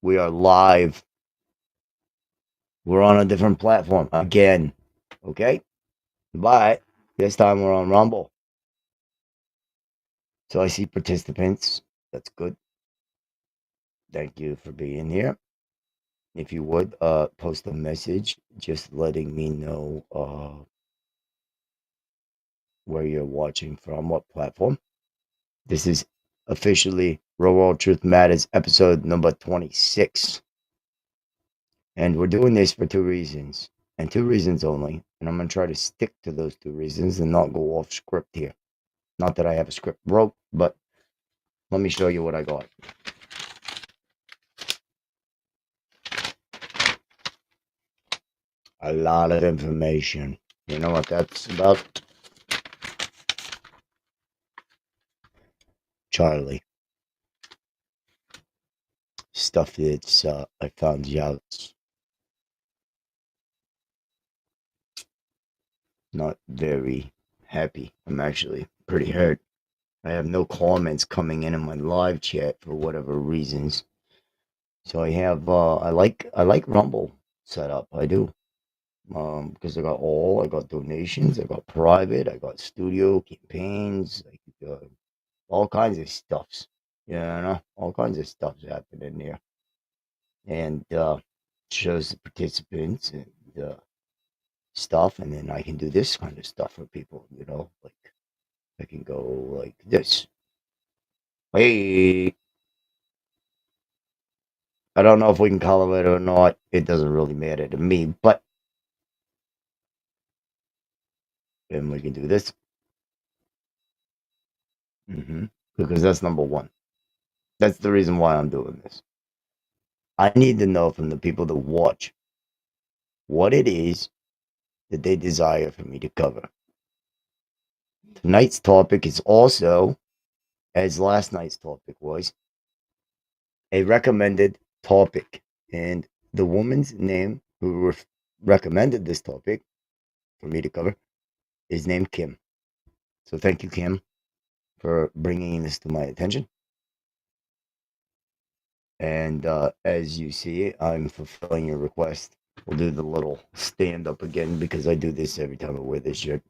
We are live. We're on a different platform again. Okay? But this time we're on Rumble. So I see participants. That's good. Thank you for being here. If you would, post a message just letting me know where you're watching from, what platform. This is officially Real World Truth Matters episode number 26. And we're doing this for two reasons, and two reasons only. And I'm going to try to stick to those two reasons and not go off script here. Not that I have a script wrote, but let me show you what I got. A lot of information. You know what that's about? Charlie. Stuff that's I found out. Not very happy. I'm actually pretty hurt. I have no comments coming in my live chat for whatever reasons. So I have I like Rumble set up. I do. Because I got donations, I got private, I got studio campaigns, all kinds of stuffs. All kinds of stuff's happening there, and shows the participants and stuff, and then I can do this kind of stuff for people. Like I can go like this. Hey, I don't know if we can color it or not. It doesn't really matter to me, but then we can do this. Because that's number one. That's the reason why I'm doing this. I need to know from the people that watch what it is that they desire for me to cover. Tonight's topic is also, as last night's topic was, a recommended topic. And the woman's name who recommended this topic for me to cover is named Kim. So thank you, Kim, for bringing this to my attention. And as you see, I'm fulfilling your request. We'll do the little stand up again because I do this every time I wear this shirt.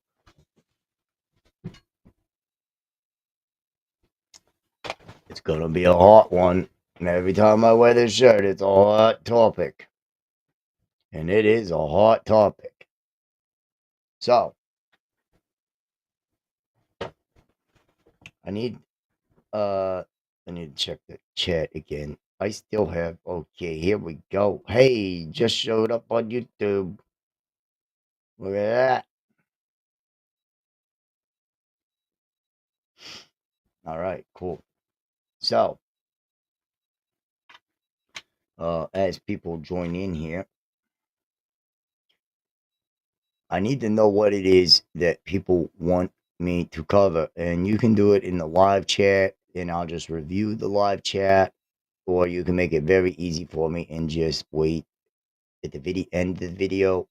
It's gonna be a hot one. And every time I wear this shirt, it's a hot topic. And it is a hot topic. So, I need to check the chat again. I still have, okay, here we go. Hey, just showed up on YouTube. Look at that. All right, cool. So, as people join in here, I need to know what it is that people want me to cover. And you can do it in the live chat, and I'll just review the live chat, or you can make it very easy for me and just wait at the end of the video,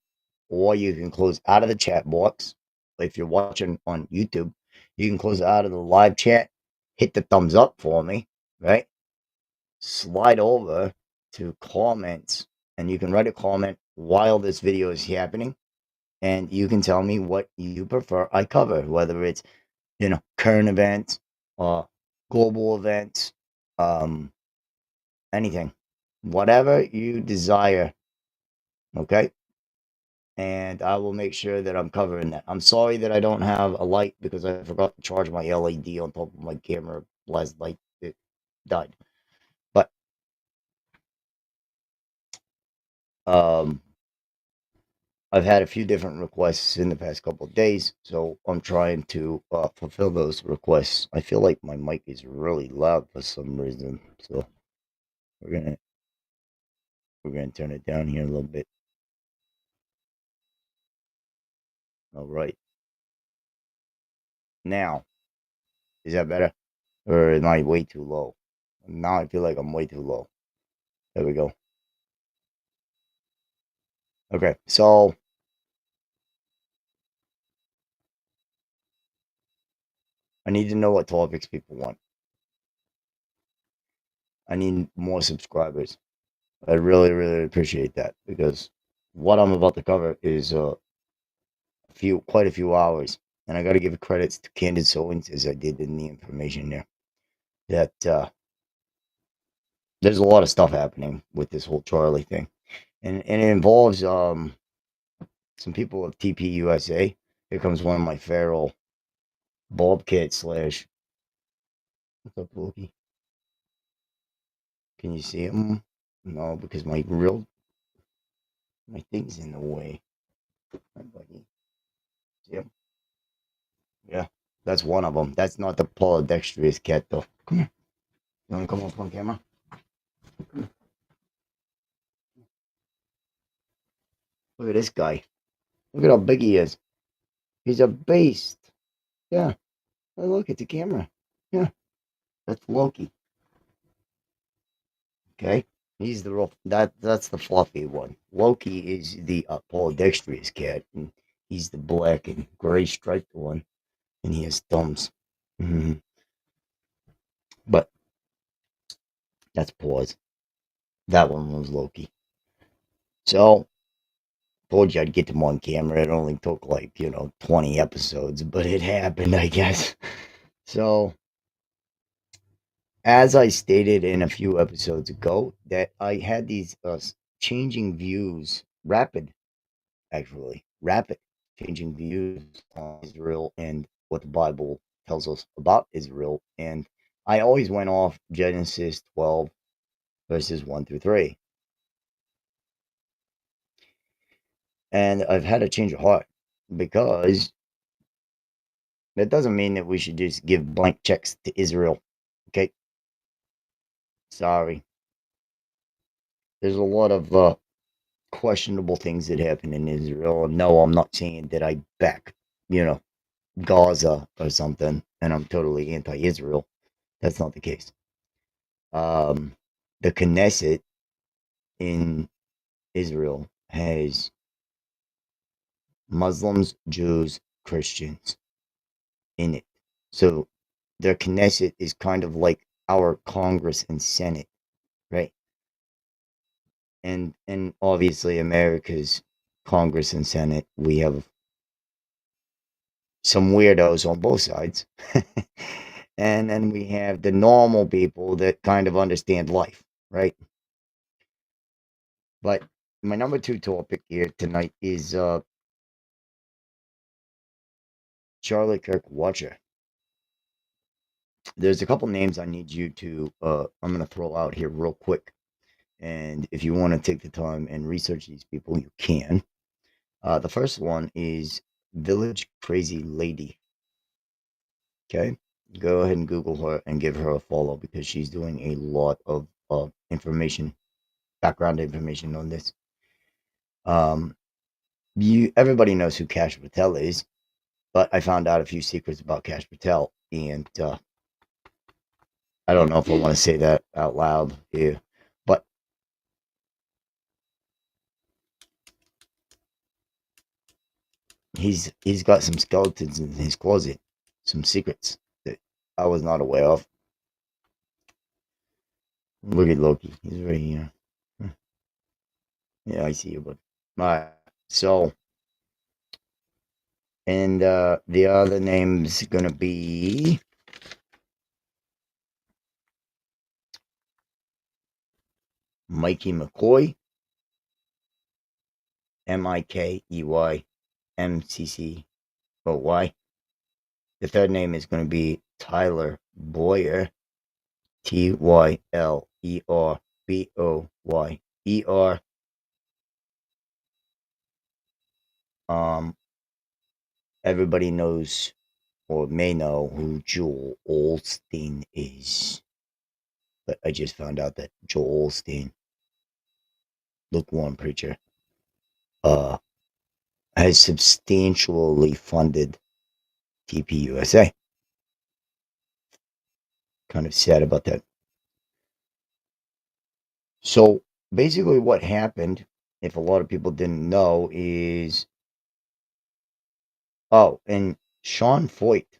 or you can close out of the chat box. If you're watching on YouTube, you can close out of the live chat, hit the thumbs up for me, right? Slide over to comments, and you can write a comment while this video is happening, and you can tell me what you prefer I cover, whether it's current events, global events, anything, whatever you desire. Okay, and I will make sure that I'm covering that. I'm sorry that I don't have a light because I forgot to charge my LED on top of my camera last light. It died. But I've had a few different requests in the past couple of days, so I'm trying to fulfill those requests. I feel like my mic is really loud for some reason, so we're gonna turn it down here a little bit. All right. Now, is that better, or am I way too low? Now I feel like I'm way too low. There we go. Okay, so I need to know what topics people want. I need more subscribers. I really, really appreciate that because what I'm about to cover is quite a few hours, and I got to give credits to Candice Owens as I did in the information there. That there's a lot of stuff happening with this whole Charlie thing, and it involves some people of TP USA. Here comes one of my feral bobcat slash. What's up, Loki? Can you see him? No, because my thing's in the way. My buddy. See him? Yeah, that's one of them. That's not the polydextrous cat though. Come here. You want to come up on camera? Look at this guy. Look at how big he is. He's a beast. Yeah. Oh, look at the camera. Yeah. That's Loki. Okay. He's the real that's the fluffy one. Loki is the polydextrous cat, and he's the black and gray striped one, and he has thumbs. But that's Paws. That one was Loki. So told you I'd get them on camera. It only took 20 episodes, but it happened, I guess. So as I stated in a few episodes ago, that I had these changing views, rapid changing views on Israel and what the Bible tells us about Israel. And I always went off Genesis 12, verses 1 through 3. And I've had a change of heart because that doesn't mean that we should just give blank checks to Israel. Okay? Sorry. There's a lot of questionable things that happen in Israel. And no, I'm not saying that I back, Gaza or something, and I'm totally anti-Israel. That's not the case. The Knesset in Israel has Muslims, Jews, Christians in it. So their Knesset is kind of like our Congress and Senate, right? And obviously America's Congress and Senate, we have some weirdos on both sides. And then we have the normal people that kind of understand life, right? But my number 2 topic here tonight is Charlie Kirk Watcher. There's a couple names I need you to I'm going to throw out here real quick. And if you want to take the time and research these people, you can. The first one is Village Crazy Lady. Okay, go ahead and Google her and give her a follow because she's doing a lot of information, background information on this. Everybody knows who Kash Patel is, but I found out a few secrets about Kash Patel, and I don't know if I want to say that out loud here, but he's got some skeletons in his closet, some secrets that I was not aware of. Look at Loki. He's right here. Yeah, I see you, but all right. So, and the other name's gonna be Mikey McCoy, MikeyMcCoy. The third name is going to be Tyler Boyer, TYLERBOYER. Everybody knows or may know who Joel Osteen is. But I just found out that Joel Osteen, lukewarm preacher, has substantially funded TPUSA. Kind of sad about that. So basically what happened, if a lot of people didn't know, is and Sean Feucht,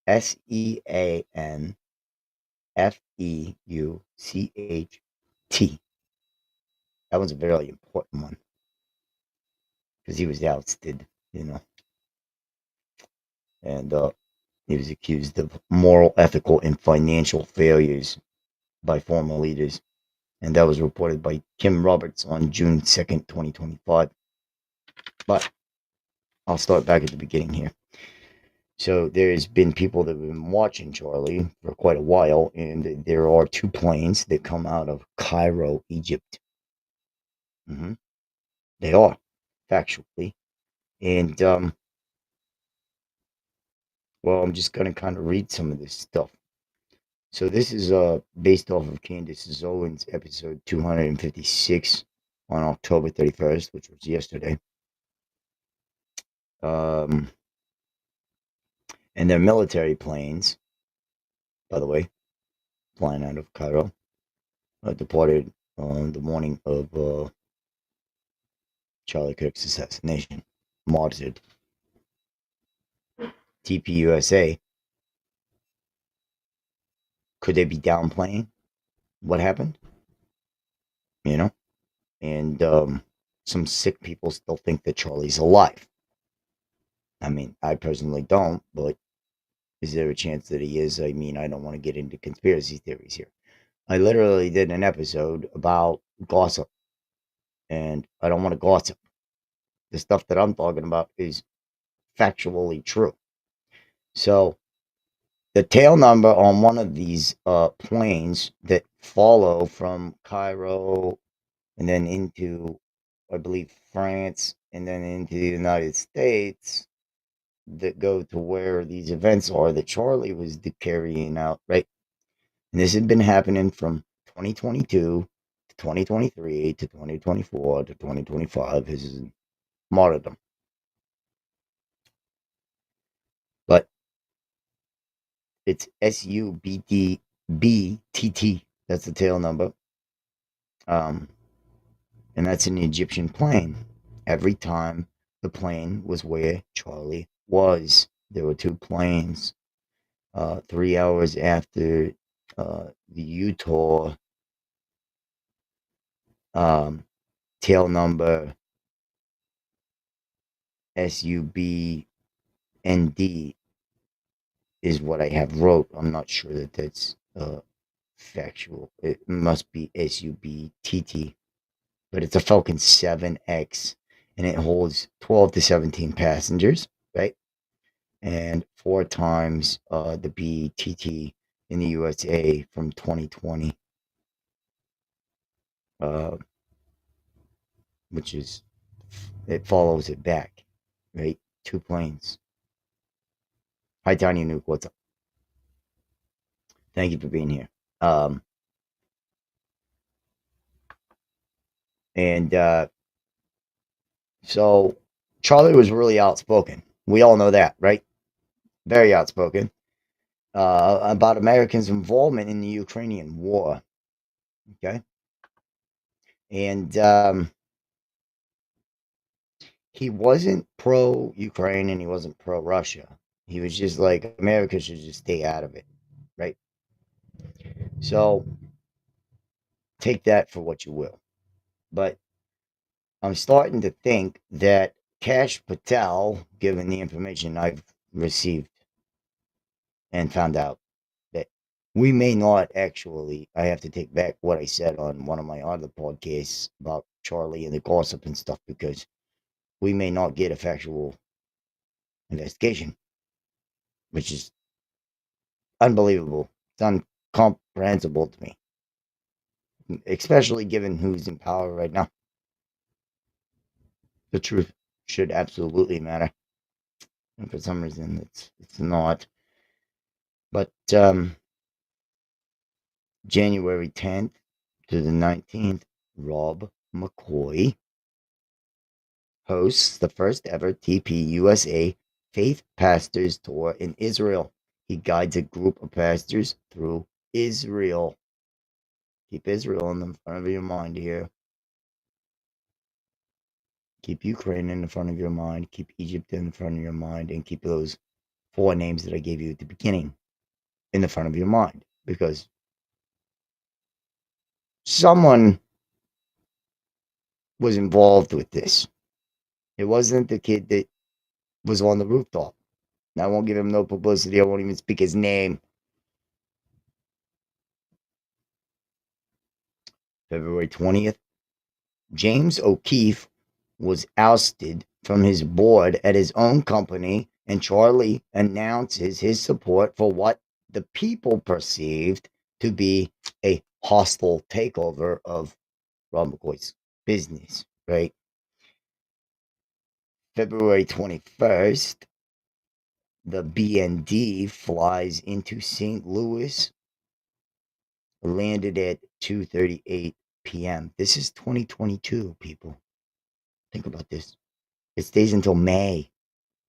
SeanFeucht, That was a very important one because he was ousted, and he was accused of moral, ethical, and financial failures by former leaders. And that was reported by Kim Roberts on June 2nd, 2025. But I'll start back at the beginning here. So there's been people that have been watching Charlie for quite a while, and there are 2 planes that come out of Cairo, Egypt. They are, factually. And, well, I'm just going to kind of read some of this stuff. So this is based off of Candice's Owens episode 256 on October 31st, which was yesterday. And they're military planes, by the way, flying out of Cairo, departed on the morning of Charlie Kirk's assassination, martyred. TPUSA, could they be downplaying what happened? And some sick people still think that Charlie's alive. I mean, I personally don't, but is there a chance that he is? I mean, I don't want to get into conspiracy theories here. I literally did an episode about gossip, and I don't want to gossip. The stuff that I'm talking about is factually true. So, the tail number on one of these planes that follow from Cairo and then into, I believe, France and then into the United States that go to where these events are that Charlie was carrying out, right? And this had been happening from 2022 to 2023 to 2024 to 2025, his martyrdom. But it's SUBTBTT. That's the tail number. And that's an Egyptian plane. Every time the plane was where Charlie was, there were 2 planes. 3 hours after the Utah tail number SUBND is what I have wrote. I'm not sure that that's factual. It must be SUBTT, but it's a Falcon 7X, and it holds 12 to 17 passengers, right? And 4 times the BTT in the USA from 2020, which is, it follows it back, right? 2 planes. Hi, Tiny Nuke, what's up? Thank you for being here. And so Charlie was really outspoken. We all know that, right? Very outspoken about Americans' involvement in the Ukrainian war. Okay. And he wasn't pro-Ukraine and he wasn't pro-Russia. He was just like, America should just stay out of it, right? So take that for what you will. But I'm starting to think that Kash Patel, given the information I've received and found out, that we may not actually, I have to take back what I said on one of my other podcasts about Charlie and the gossip and stuff, because we may not get a factual investigation, which is unbelievable. It's incomprehensible to me, especially given who's in power right now. The truth should absolutely matter, and for some reason it's not. But January 10th to the 19th, Rob McCoy hosts the first ever TPUSA Faith Pastors Tour in Israel. He guides a group of pastors through Israel. Keep Israel in the front of your mind here. Keep Ukraine in the front of your mind. Keep Egypt in the front of your mind. And keep those 4 names that I gave you at the beginning in the front of your mind. Because someone was involved with this. It wasn't the kid that was on the rooftop. I won't give him no publicity. I won't even speak his name. February 20th, James O'Keefe was ousted from his board at his own company, and Charlie announces his support for what the people perceived to be a hostile takeover of Rob McCoy's business, right? February 21st, the BND flies into St. Louis, landed at 2:38 p.m. This is 2022, people. Think about this. It stays until May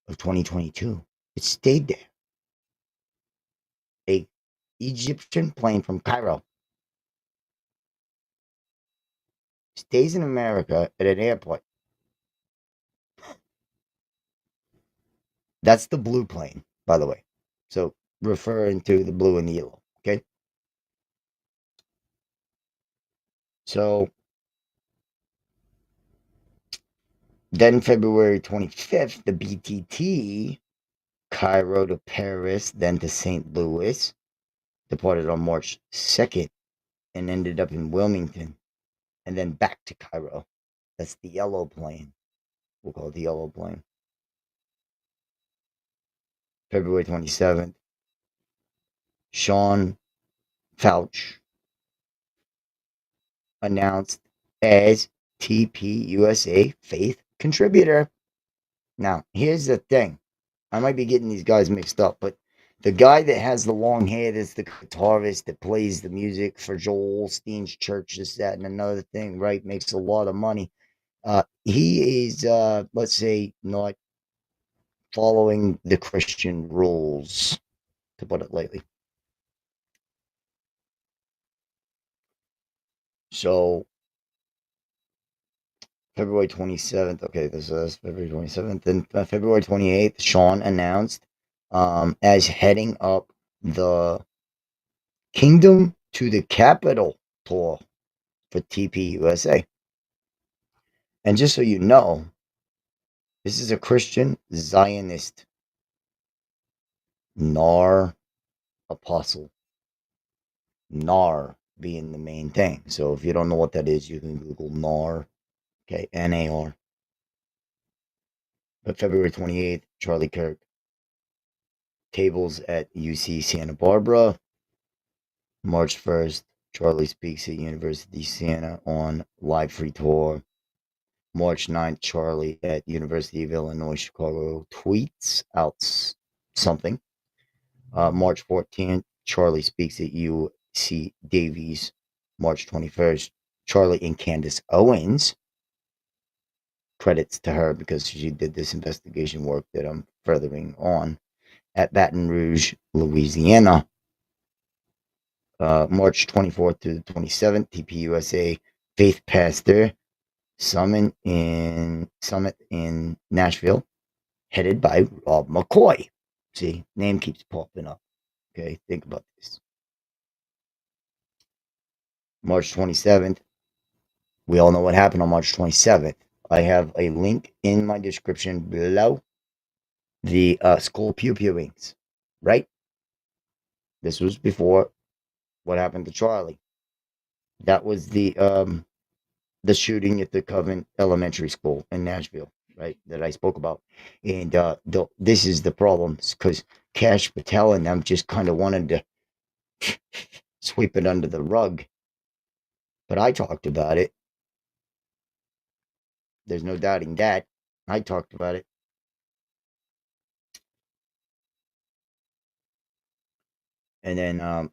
of 2022. It stayed there. A Egyptian plane from Cairo stays in America at an airport. That's the blue plane, by the way. So referring to the blue and the yellow, okay? So then February 25th, the BTT, Cairo to Paris, then to St. Louis, departed on March 2nd and ended up in Wilmington and then back to Cairo. That's the yellow plane. We'll call it the yellow plane. February 27th, Sean Fouch announced as TPUSA Faith contributor. Now, here's the thing. I might be getting these guys mixed up, but the guy that has the long hair, that's the guitarist that plays the music for Joel Osteen's church, this, that, and another thing, right? Makes a lot of money. He is, let's say, not following the Christian rules, to put it lightly. So, February 27th, okay, this is February 27th. Then February 28th, Sean announced as heading up the Kingdom to the Capital tour for TPUSA. And just so you know, this is a Christian Zionist NAR apostle. NAR being the main thing. So if you don't know what that is, you can Google NAR. Okay, NAR. But February 28th, Charlie Kirk. Tables at UC Santa Barbara. March 1st, Charlie speaks at University Santa on Live Free Tour. March 9th, Charlie at University of Illinois Chicago tweets out something. March 14th, Charlie speaks at UC Davies. March 21st, Charlie and Candice Owens. Credits to her because she did this investigation work that I'm furthering on at Baton Rouge, Louisiana. March 24th to the 27th, TPUSA Faith Pastor Summit in Nashville, headed by Rob McCoy. See, name keeps popping up. Okay, think about this. March 27th. We all know what happened on March 27th. I have a link in my description below. The school pew-pewings, right? This was before what happened to Charlie. That was the shooting at the Covent Elementary School in Nashville, right? That I spoke about. And this is the problem, because Cash Patel and them just kind of wanted to sweep it under the rug. But I talked about it. There's no doubting that. I talked about it. And then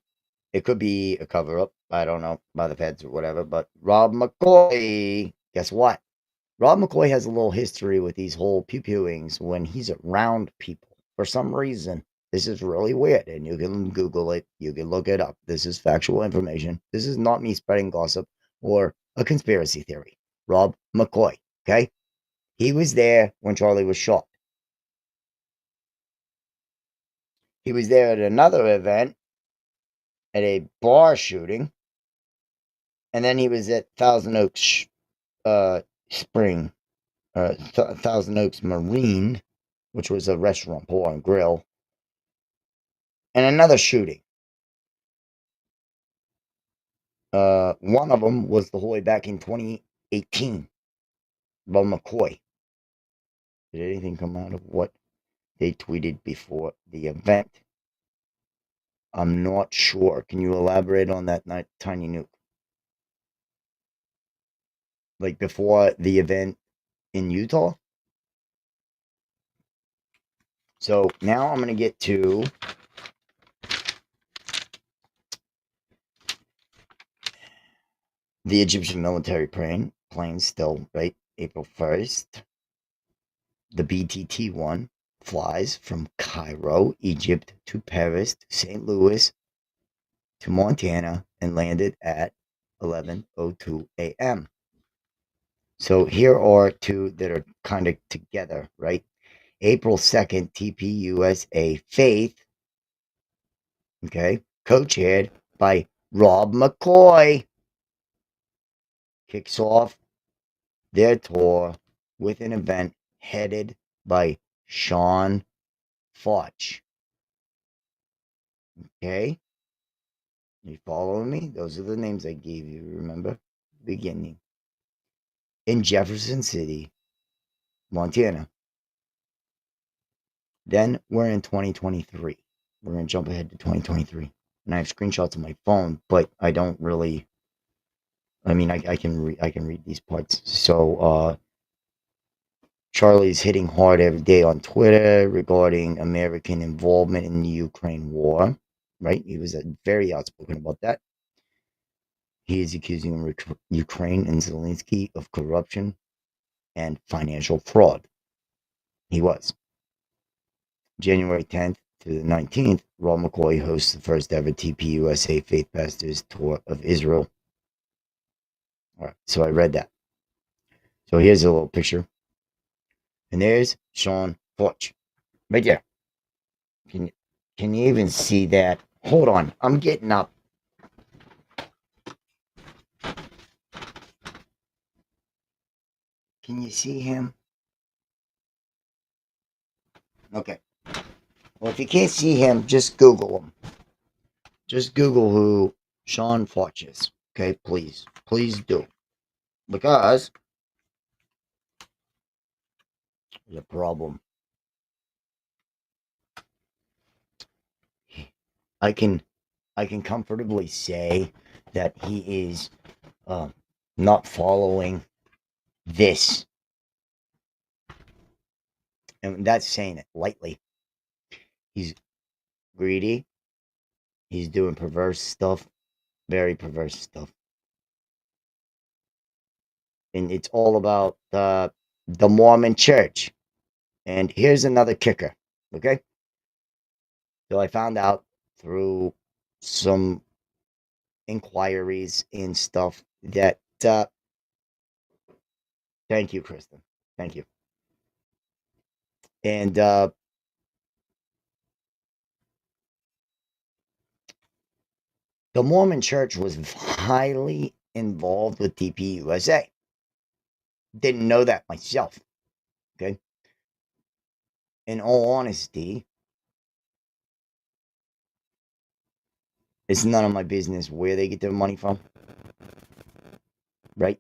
it could be a cover-up. I don't know, by the feds or whatever. But Rob McCoy, guess what? Rob McCoy has a little history with these whole pew-pewings when he's around people. For some reason, this is really weird, and you can Google it. You can look it up. This is factual information. This is not me spreading gossip or a conspiracy theory. Rob McCoy, okay? He was there when Charlie was shot. He was there at another event, at a bar shooting, and then he was at Thousand Oaks Spring, Thousand Oaks Marine, which was a restaurant, bar, and grill, and another shooting. One of them was the whole way back in 2018 by McCoy. Did anything come out of what they tweeted before the event? I'm not sure. Can you elaborate on that tiny nuke? Like before the event in Utah? So now I'm going to get to the Egyptian military plane still, right? April 1st. The BTT-1 flies from Cairo, Egypt to Paris to St. Louis to Montana and landed at 11:02 a.m. So here are two that are kind of together, right? April 2nd, TPUSA Faith, okay, co-chaired by Rob McCoy, kicks off their tour with an event headed by Sean Foch. Okay? You following me? Those are the names I gave you, remember? Beginning. In Jefferson City, Montana. Then we're in 2023. We're going to jump ahead to 2023. And I have screenshots on my phone, but I don't really. I mean, I can read these parts. So, Charlie's hitting hard every day on Twitter regarding American involvement in the Ukraine war. Right? He was very outspoken about that. He is accusing Ukraine and Zelensky of corruption and financial fraud. He was. January 10th to the 19th, Rob McCoy hosts the first ever TPUSA Faith Pastors Tour of Israel. All right, so I read that. So here's a little picture. And there's Sean Foch. Right there. Can you even see that? Hold on, I'm getting up. Can you see him? Okay. Well, if you can't see him, just Google him. Just Google who Sean Foch is. Okay, please. Please do. Because there's a problem. I can comfortably say that he is not following this. And that's saying it lightly. He's greedy. He's doing perverse stuff. Very perverse stuff. And it's all about the Mormon church. And here's another kicker. Okay? So I found out through some inquiries and stuff that thank you, Kristen. Thank you. And the Mormon church was highly involved with TPUSA. Didn't know that myself. Okay. In all honesty, it's none of my business where they get their money from. Right?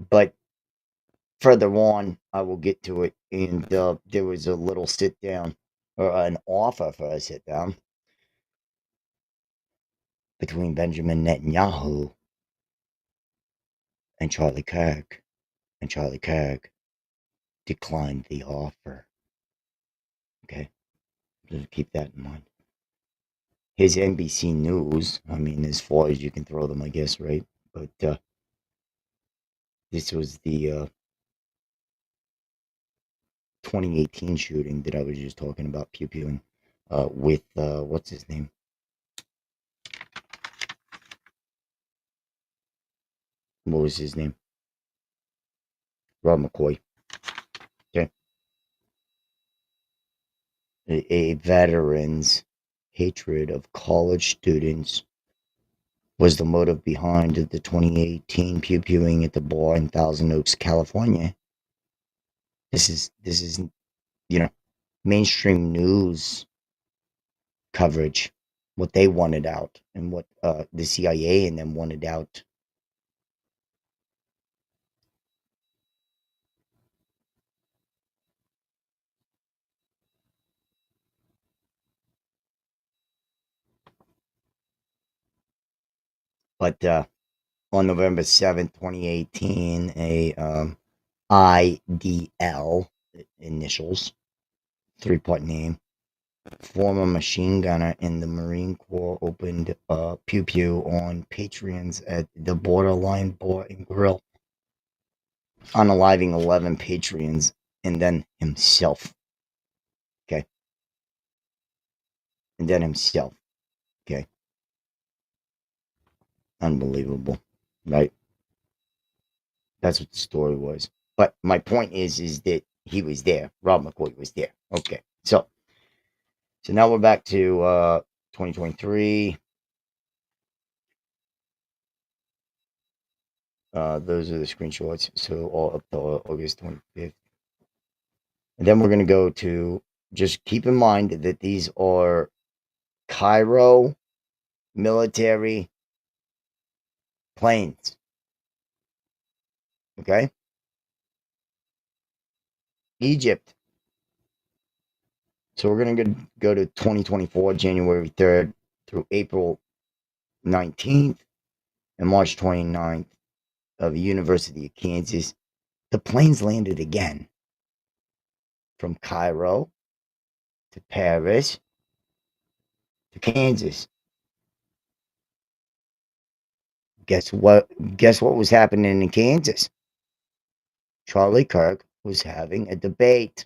But further on, I will get to it. And there was a little sit down, or an offer for a sit down between Benjamin Netanyahu and Charlie Kirk. And Charlie Kirk declined the offer. Okay? Just keep that in mind. His NBC News, I mean, as far as you can throw them, I guess, right? But this was the 2018 shooting that I was just talking about, pew-pewing with, what's his name? What was his name? Rob McCoy. Okay. A veteran's hatred of college students was the motive behind the 2018 pew-pewing at the bar in Thousand Oaks, California. This is mainstream news coverage, what they wanted out, and what the CIA and them wanted out. But on November 7th, 2018, a IDL initials, three-part name, former machine gunner in the Marine Corps, opened Pew Pew on Patreons at the Borderline Bar and Grill, unaliving 11 Patreons and then himself. Okay. And then himself. Okay. Unbelievable. Right? That's what the story was. But my point is that he was there. Rob McCoy was there. Okay. So now we're back to 2023. Those are the screenshots. So all up to August 25th. And then we're going to go to, just keep in mind that these are Cairo military planes. Okay? Egypt. So we're going to go to 2024, January 3rd through April 19th and March 29th of the University of Kansas. The planes landed again from Cairo to Paris to Kansas. Guess what was happening in Kansas? Charlie Kirk was having a debate.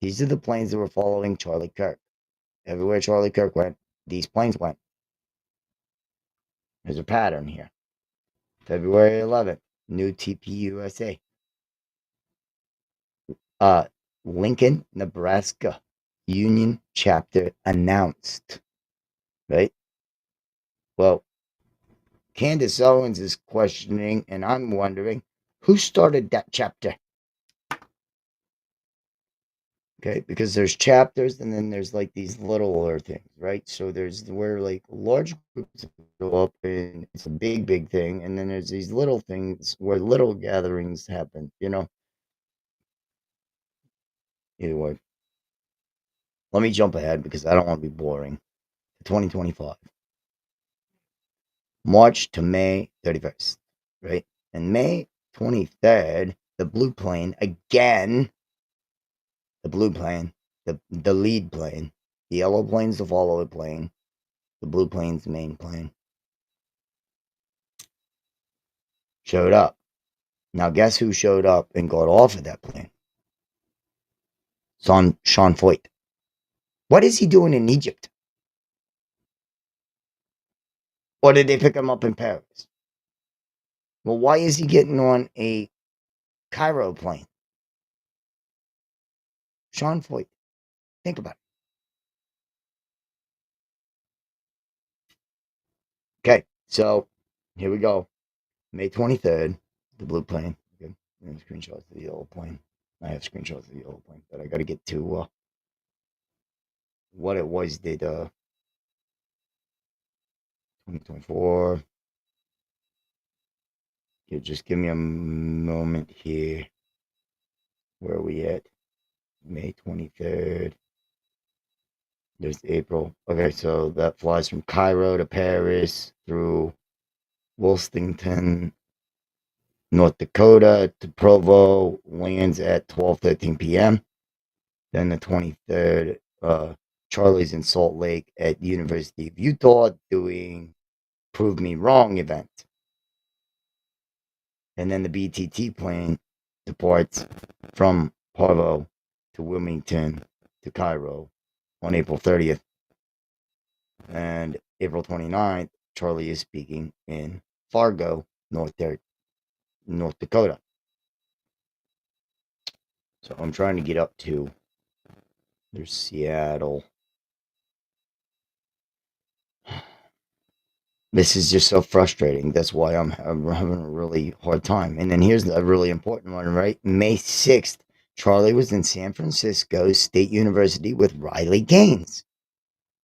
These are the planes that were following Charlie Kirk. Everywhere Charlie Kirk went, these planes went. There's a pattern here. February 11th, new TPUSA. Lincoln, Nebraska Union chapter announced. Right? Well, Candice Owens is questioning, and I'm wondering, who started that chapter? Okay, because there's chapters and then there's like these littler things, right? So there's where like large groups go up and it's a big thing, and then there's these little things where little gatherings happen, Either way. Let me jump ahead because I don't want to be boring. 2025. March to May 31st, right? And May 23rd, the blue plane again. The blue plane, the lead plane. The yellow plane's the follower plane. The blue plane's the main plane. Showed up. Now guess who showed up and got off of that plane? Sean Foyt. What is he doing in Egypt? Or did they pick him up in Paris? Well, why is he getting on a Cairo plane? Sean Foyt. Think about it. Okay, so here we go. May 23rd, the blue plane. Good. Screenshots of the yellow plane. I have screenshots of the yellow plane, but I got to get to what it was that 2024. You just give me a moment here. Where are we at? May 23rd. There's April. Okay, so that flies from Cairo to Paris through Wilmington, North Dakota to Provo, lands at 12:13 p.m. Then the 23rd, Charlie's in Salt Lake at University of Utah doing Prove Me Wrong event. And then the BTT plane departs from Provo to Wilmington to Cairo on April 30th. And April 29th, Charlie is speaking in Fargo, North Dakota. So I'm trying to get up to, there's Seattle. This is just so frustrating. That's why I'm having a really hard time. And then here's a really important one, right? May 6th, Charlie was in San Francisco State University with Riley Gaines.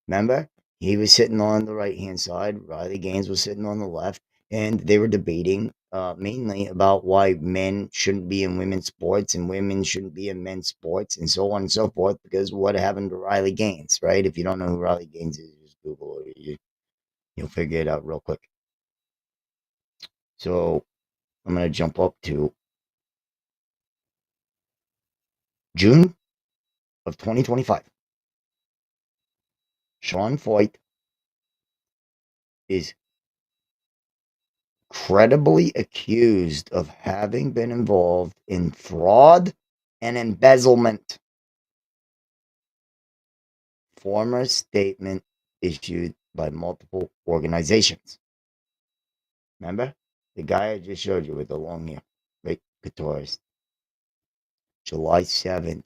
Remember? He was sitting on the right-hand side. Riley Gaines was sitting on the left. And they were debating mainly about why men shouldn't be in women's sports and women shouldn't be in men's sports and so on and so forth, because what happened to Riley Gaines, right? If you don't know who Riley Gaines is, just Google it. You'll figure it out real quick. So I'm going to jump up to June of 2025. Sean Foyt is credibly accused of having been involved in fraud and embezzlement. Former statement issued by multiple organizations. Remember? The guy I just showed you with the long hair, right? Guitarist. July 7th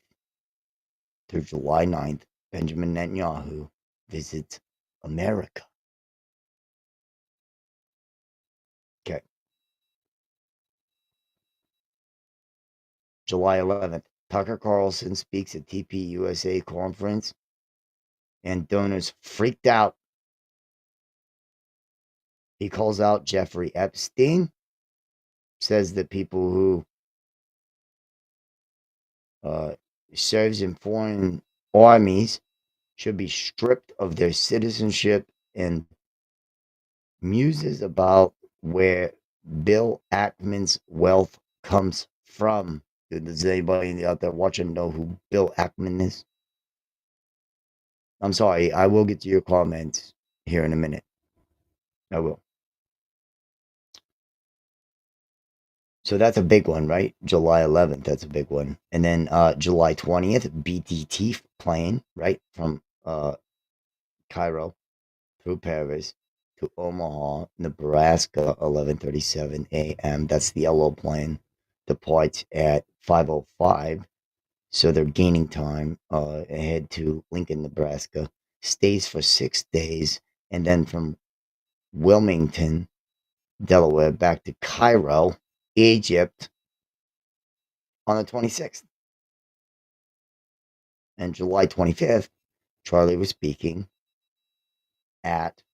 through July 9th, Benjamin Netanyahu visits America. Okay. July 11th, Tucker Carlson speaks at TP USA conference, and donors freaked out. He calls out Jeffrey Epstein, says that people who serves in foreign armies should be stripped of their citizenship, and muses about where Bill Ackman's wealth comes from. Does anybody out there watching know who Bill Ackman is? I'm sorry, I will get to your comments here in a minute. I will. So that's a big one, right? July 11th, that's a big one. And then July 20th, BTT plane, right? From Cairo through Paris to Omaha, Nebraska, 11:37 a.m. That's the yellow plane. Departs at 5:05. So they're gaining time ahead to Lincoln, Nebraska. Stays for 6 days. And then from Wilmington, Delaware, back to Cairo, Egypt on the 26th. And July 25th, Charlie was speaking at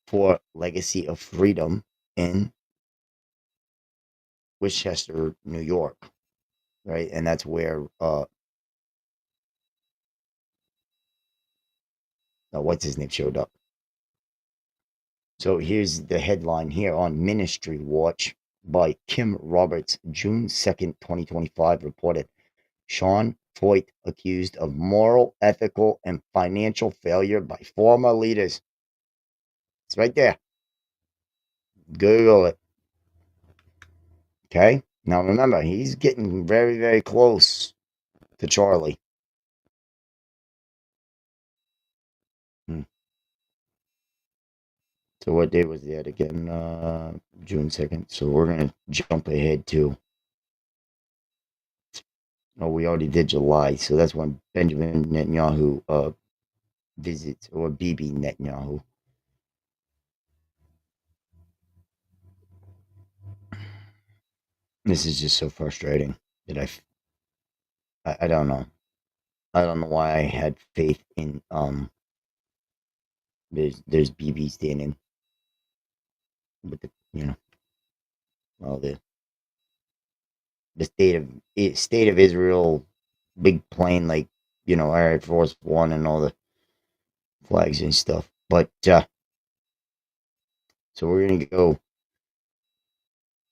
for Legacy of Freedom in Westchester, New York, right? And that's where what's his name showed up. So here's the headline here on Ministry Watch by Kim Roberts, June 2nd, 2025, reported Sean Foyt accused of moral, ethical, and financial failure by former leaders. It's right there. Google it. Okay? Now remember, he's getting very, very close to Charlie. So what day was that again? June 2nd. So we're going to jump ahead to... Oh, we already did July. So that's when Benjamin Netanyahu visits, or Bibi Netanyahu. This is just so frustrating that I don't know. I don't know why I had faith in there's BB standing with the all the state of Israel big plane, like Air Force One and all the flags and stuff. But so we're gonna go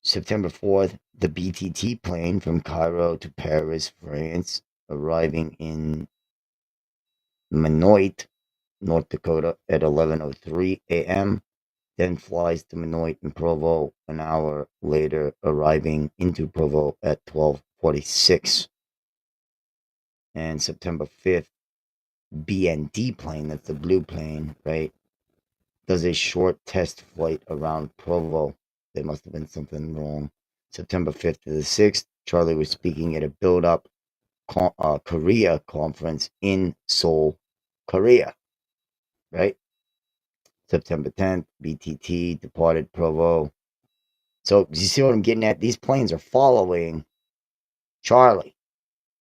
September 4th, the BTT plane from Cairo to Paris, France, arriving in Menoit, North Dakota at 11:03 a.m. Then flies to Menoit and Provo an hour later, arriving into Provo at 12:46. And September 5th, BND plane, that's the blue plane, right, does a short test flight around Provo. There must have been something wrong. September 5th to the 6th, Charlie was speaking at a build-up Korea conference in Seoul, Korea, right? September 10th, BTT departed Provo. So you see what I'm getting at? These planes are following Charlie.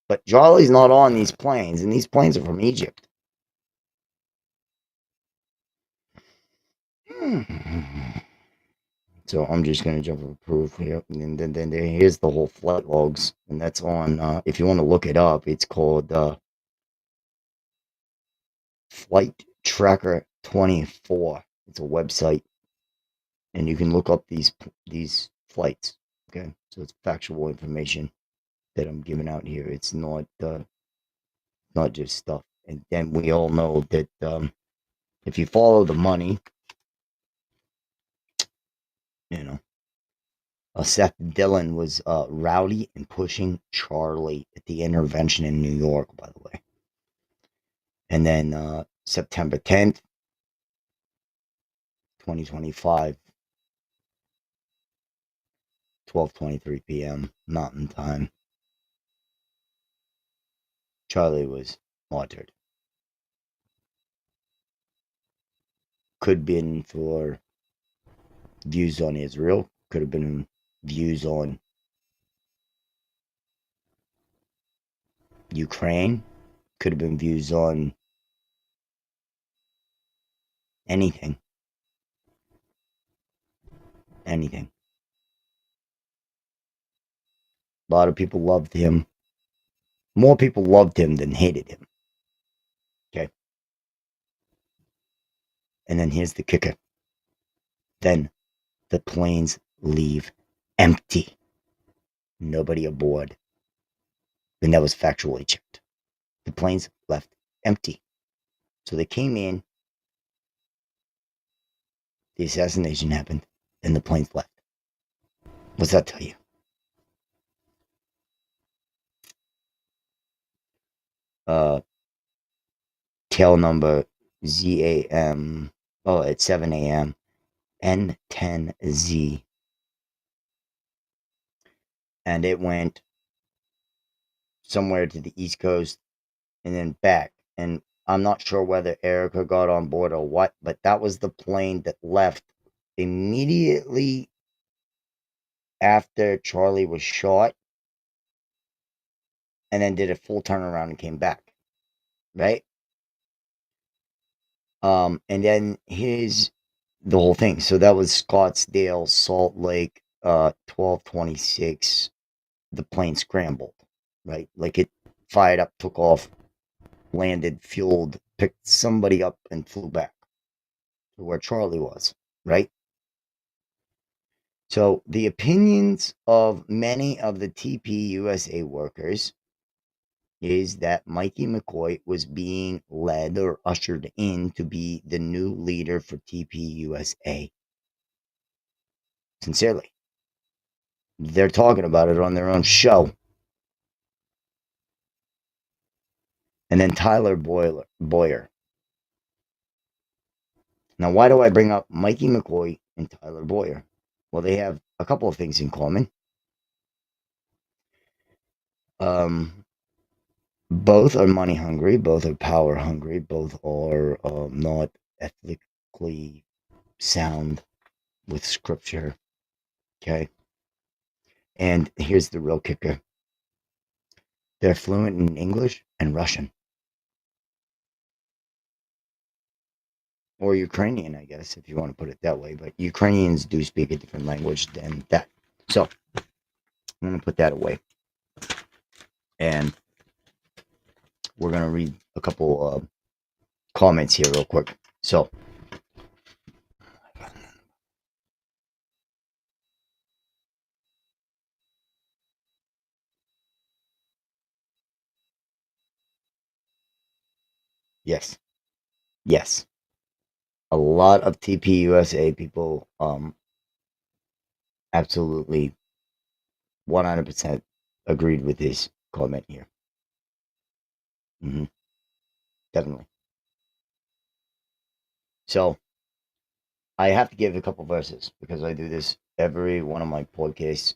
But Charlie's not on these planes, and these planes are from Egypt. So I'm just going to jump to proof here. And then here's the whole flight logs. And that's on, if you want to look it up, it's called Flight Tracker 24. It's a website. And you can look up these flights. Okay, so it's factual information that I'm giving out here. It's not just stuff. And then we all know that if you follow the money, you know, Seth Dillon was rowdy and pushing Charlie at the intervention in New York, by the way. And then September 10th, 2025, 12:23 p.m. Mountain Time, Charlie was martyred. Could have been for views on Israel, could have been views on Ukraine, could have been views on anything. Anything. A lot of people loved him. More people loved him than hated him. Okay. And then here's the kicker. Then the planes leave empty. Nobody aboard. And that was factually checked. The planes left empty. So they came in, the assassination happened, and the planes left. What's that tell you? Tail number ZAM, at 7 a.m., N10Z. And it went somewhere to the East Coast and then back. And I'm not sure whether Erica got on board or what, but that was the plane that left immediately after Charlie was shot and then did a full turnaround and came back. Right? And then here's the whole thing. So that was Scottsdale, Salt Lake, 12:26. The plane scrambled, right? Like it fired up, took off, landed, fueled, picked somebody up, and flew back to where Charlie was, right? So the opinions of many of the TPUSA workers is that Mikey McCoy was being led or ushered in to be the new leader for TPUSA. Sincerely. They're talking about it on their own show. And then Tyler Boyer. Now, why do I bring up Mikey McCoy and Tyler Boyer? Well, they have a couple of things in common. Both are money hungry, both are power hungry, both are not ethically sound with scripture. Okay. And here's the real kicker. They're fluent in English and Russian. Or Ukrainian, I guess, if you want to put it that way. But Ukrainians do speak a different language than that. So, I'm going to put that away. And we're going to read a couple comments here real quick. So, yes. Yes. A lot of TPUSA people absolutely 100% agreed with this comment here. Definitely. So, I have to give a couple verses because I do this every one of my podcasts.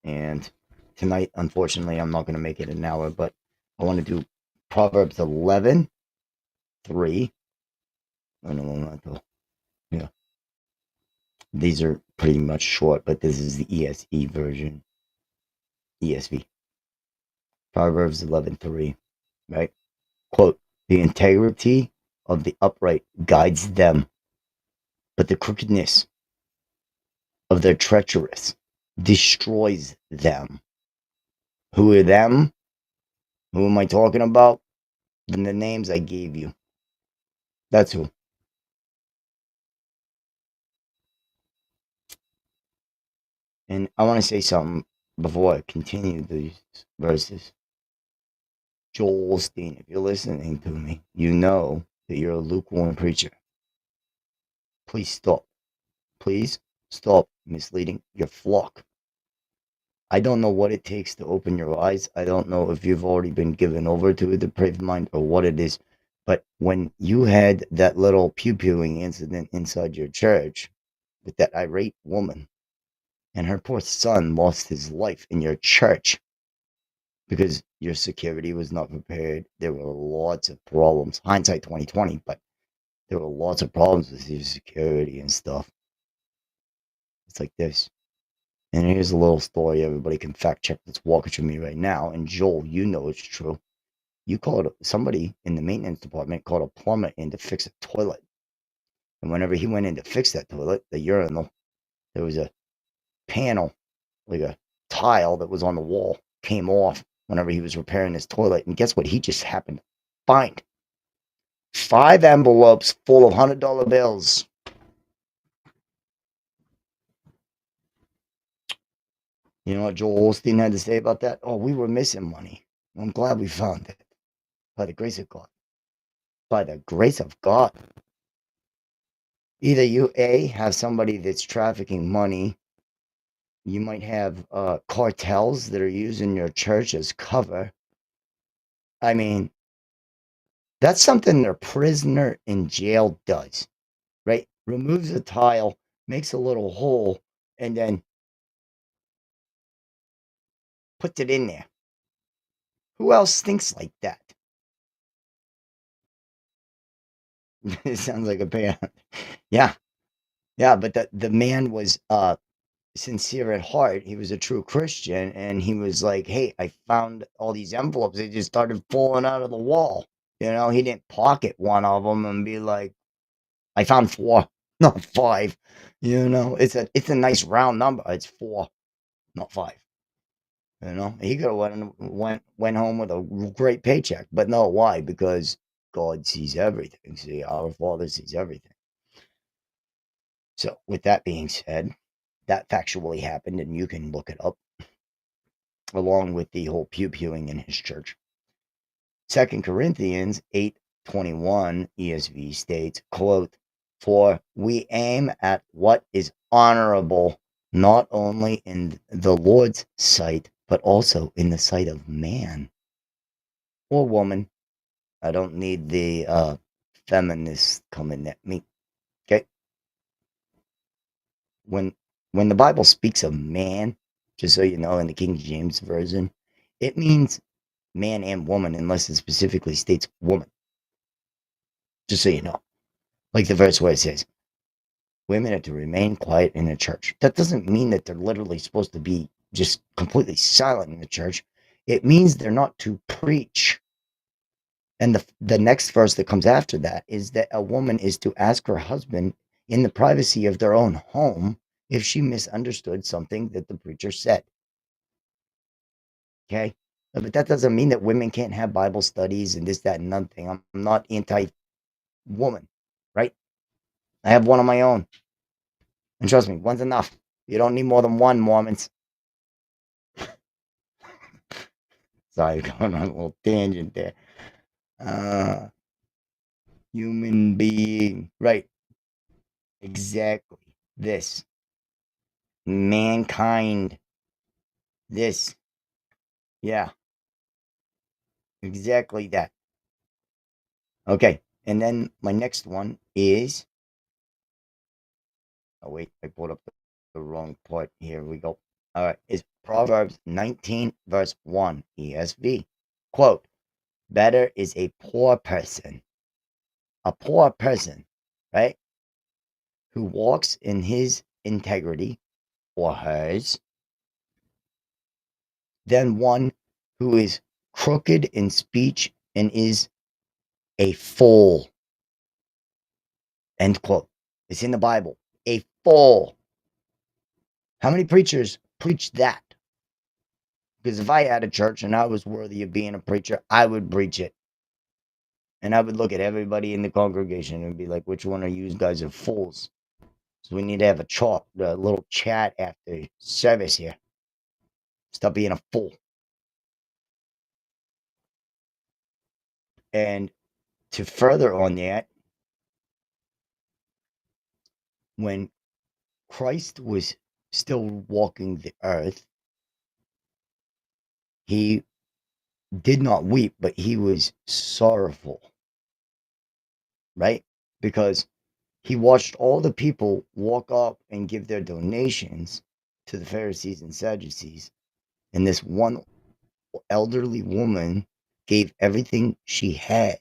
And tonight, unfortunately, I'm not going to make it an hour, but I want to do Proverbs 11:3. Oh, no, not though. Yeah. These are pretty much short, but this is the ESE version. ESV. Proverbs 11:3, right? Quote, the integrity of the upright guides them, but the crookedness of their treacherous destroys them. Who are them? Who am I talking about? And the names I gave you. That's who. And I want to say something before I continue these verses. Joel Osteen, if you're listening to me, you know that you're a lukewarm preacher. Please stop. Please stop misleading your flock. I don't know what it takes to open your eyes. I don't know if you've already been given over to a depraved mind or what it is. But when you had that little pew-pewing incident inside your church with that irate woman and her poor son lost his life in your church because your security was not prepared, there were lots of problems. Hindsight 2020, but there were lots of problems with your security and stuff. It's like this. And here's a little story everybody can fact check that's walking through me right now. And Joel, you know it's true. You called somebody in the maintenance department called a plumber in to fix a toilet. And whenever he went in to fix that toilet, the urinal, there was a panel, like a tile that was on the wall, came off whenever he was repairing his toilet. And guess what? He just happened to find 5 envelopes full of $100 bills. You know what Joel Osteen had to say about that? Oh, we were missing money. I'm glad we found it. By the grace of God. By the grace of God. Either you, A, have somebody that's trafficking money. You might have cartels that are using your church as cover. I mean, that's something a prisoner in jail does, right? Removes a tile, makes a little hole, and then puts it in there. Who else thinks like that? It sounds like a band. Yeah. Yeah, but the man was sincere at heart. He was a true Christian, and he was like, hey, I found all these envelopes. They just started falling out of the wall. You know, he didn't pocket one of them and be like, I found 4, not 5. You know, it's a nice round number. It's 4, not 5. You know, he could have went home with a great paycheck, but no, why? Because God sees everything. See, our Father sees everything. So, with that being said, that factually happened, and you can look it up, along with the whole pew-pewing in his church. 2 Corinthians 8:21 ESV states, quote, for we aim at what is honorable, not only in the Lord's sight, but also in the sight of man or woman. I don't need the feminists coming at me. Okay. When the Bible speaks of man, just so you know, in the King James Version, it means man and woman, unless it specifically states woman. Just so you know. Like the verse where it says, women are to remain quiet in the church. That doesn't mean that they're literally supposed to be just completely silent in the church. It means they're not to preach. And the next verse that comes after that is that a woman is to ask her husband in the privacy of their own home if she misunderstood something that the preacher said. Okay? But that doesn't mean that women can't have Bible studies and this, that, and nothing. I'm not anti-woman, right? I have one of my own. And trust me, one's enough. You don't need more than one, Mormons. Sorry, going on a little tangent there. Human being. Right. Exactly. This. Mankind. This. Yeah. Exactly that. Okay. And then my next one is. Oh, wait. I pulled up the wrong part. Here we go. All right. It's Proverbs 19, verse 1, ESV. Quote, better is a poor person, right? Who walks in his integrity or hers than one who is crooked in speech and is a fool. End quote. It's in the Bible. A fool. How many preachers preach that? Because if I had a church and I was worthy of being a preacher, I would preach it. And I would look at everybody in the congregation and be like, which one of you guys are fools? So we need to have a little chat after service here. Stop being a fool. And to further on that, when Christ was still walking the earth, he did not weep, but he was sorrowful, right? Because he watched all the people walk up and give their donations to the Pharisees and Sadducees. And this one elderly woman gave everything she had,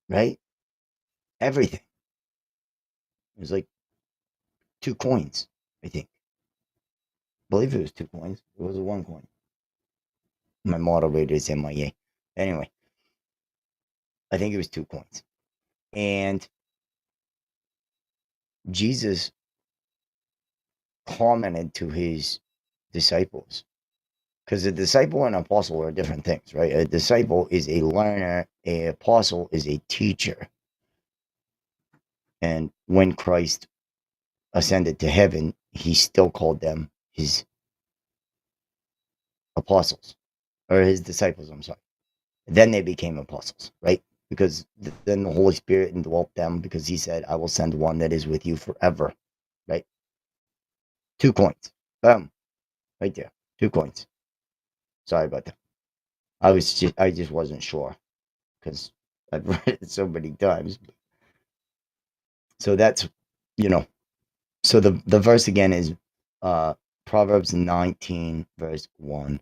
right? Everything. It was like 2 coins, I think. I believe it was 2 coins. It was a 1 coin. My moderator is MIA. Anyway, I think it was 2 coins. And Jesus commented to his disciples, because a disciple and an apostle are different things, right? A disciple is a learner, an apostle is a teacher. And when Christ ascended to heaven, he still called them his apostles, or his disciples, I'm sorry. Then they became apostles, right? Because then the Holy Spirit indwelt them, because he said, I will send one that is with you forever, right? 2 coins. Boom. Right there. 2 coins. Sorry about that. I just wasn't sure, because I've read it so many times. So that's, so the verse again is Proverbs 19, verse 1.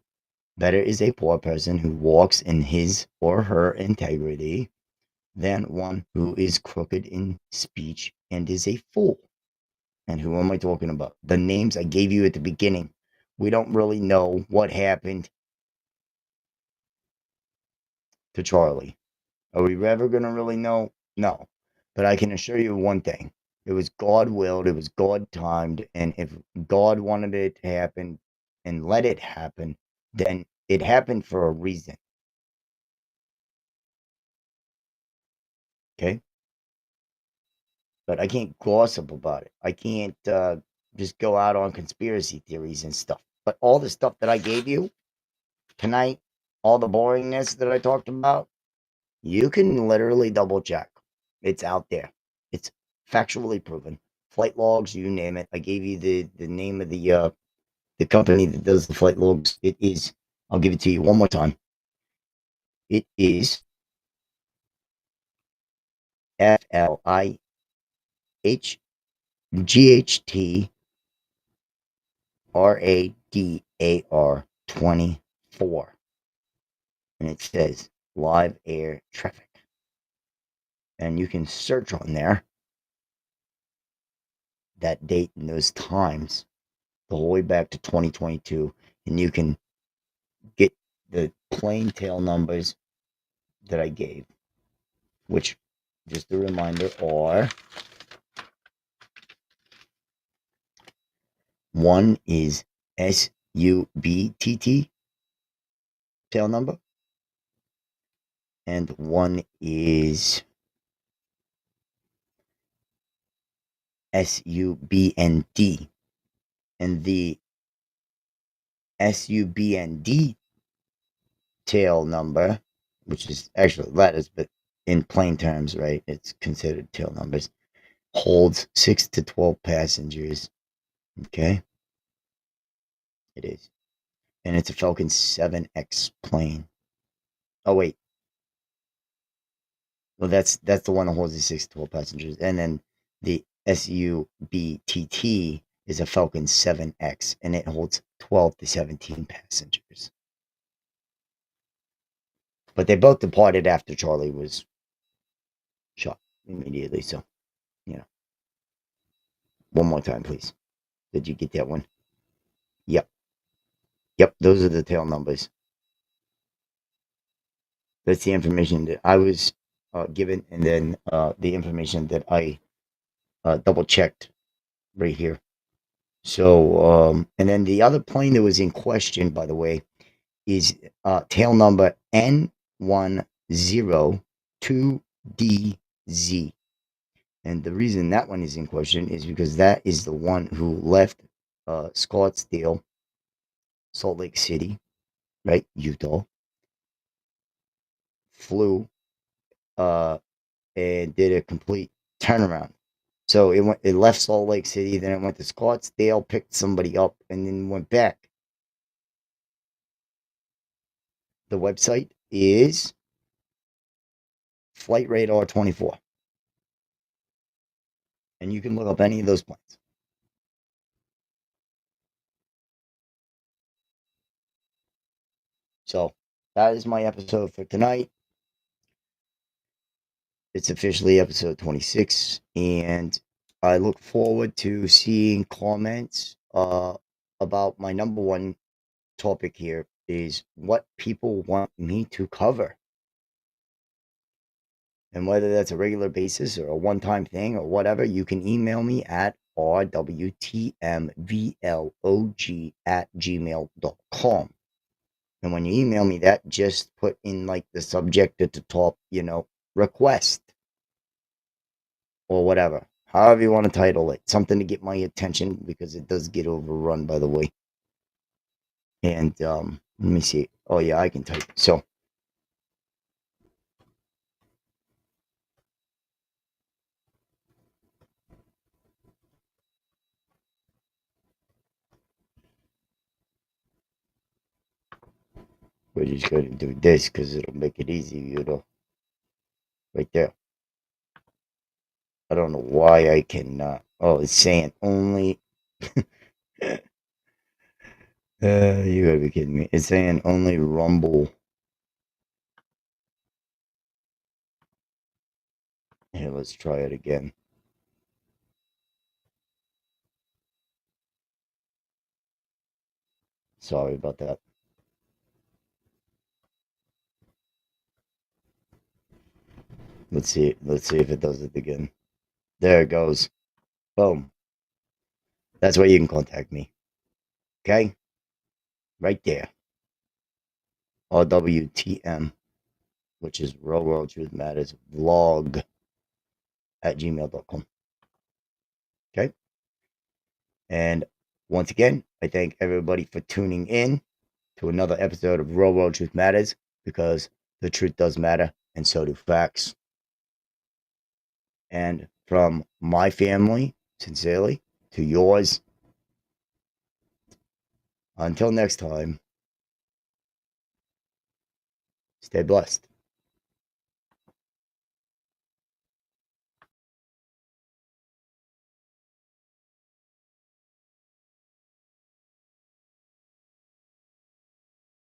Better is a poor person who walks in his or her integrity than one who is crooked in speech and is a fool. And who am I talking about? The names I gave you at the beginning. We don't really know what happened to Charlie. Are we ever going to really know? No. But I can assure you one thing. It was God willed, it was God timed, and if God wanted it to happen and let it happen, then it happened for a reason. Okay? But I can't gossip about it. I can't just go out on conspiracy theories and stuff. But all the stuff that I gave you tonight, all the boringness that I talked about, you can literally double check. It's out there. It's factually proven. Flight logs, you name it. I gave you the name of the company that does the flight logs. It is, I'll give it to you one more time. It is FLIGHGHTRADAR 24. And it says live air traffic. And you can search on there that date and those times the whole way back to 2022, and you can get the plain tail numbers that I gave, which, just a reminder, are: one is SUBTT tail number, and one is SUBND. And the SUBND tail number, which is actually letters, but in plain terms, right, it's considered tail numbers, holds 6 to 12 passengers. Okay? It is. And it's a Falcon 7X plane. Oh, wait. Well, that's the one that holds the 6 to 12 passengers. And then the SUBTT is a Falcon 7X, and it holds 12 to 17 passengers. But they both departed after Charlie was shot immediately, so, one more time, please. Did you get that one? Yep. Yep, those are the tail numbers. That's the information that I was given, and then the information that I double checked right here. So, and then the other plane that was in question, by the way, is tail number N102DZ. And the reason that one is in question is because that is the one who left Scottsdale, Salt Lake City, right, Utah, flew and did a complete turnaround. So it left Salt Lake City, then it went to Scottsdale, picked somebody up, and then went back. The website is Flight Radar 24. And you can look up any of those planes. So that is my episode for tonight. It's officially episode 26, and I look forward to seeing comments about my number one topic here is what people want me to cover. And whether that's a regular basis or a one-time thing or whatever, you can email me at rwtmvlog@gmail.com. And when you email me that, just put in like the subject at the top, request or whatever. However you want to title it. Something to get my attention because it does get overrun, by the way. And let me see. Oh, yeah, I can type. So, we're just going to do this because it'll make it easy, right there. I don't know why I cannot. Oh, it's saying only. You gotta be kidding me. It's saying only Rumble. Here, let's try it again. Sorry about that. Let's see. Let's see if it does it again. There it goes. Boom. That's where you can contact me. Okay? Right there. RWTM, which is Real World Truth Matters vlog at gmail.com. Okay? And once again, I thank everybody for tuning in to another episode of Real World Truth Matters, because the truth does matter, and so do facts. And from my family, sincerely, to yours, until next time, stay blessed.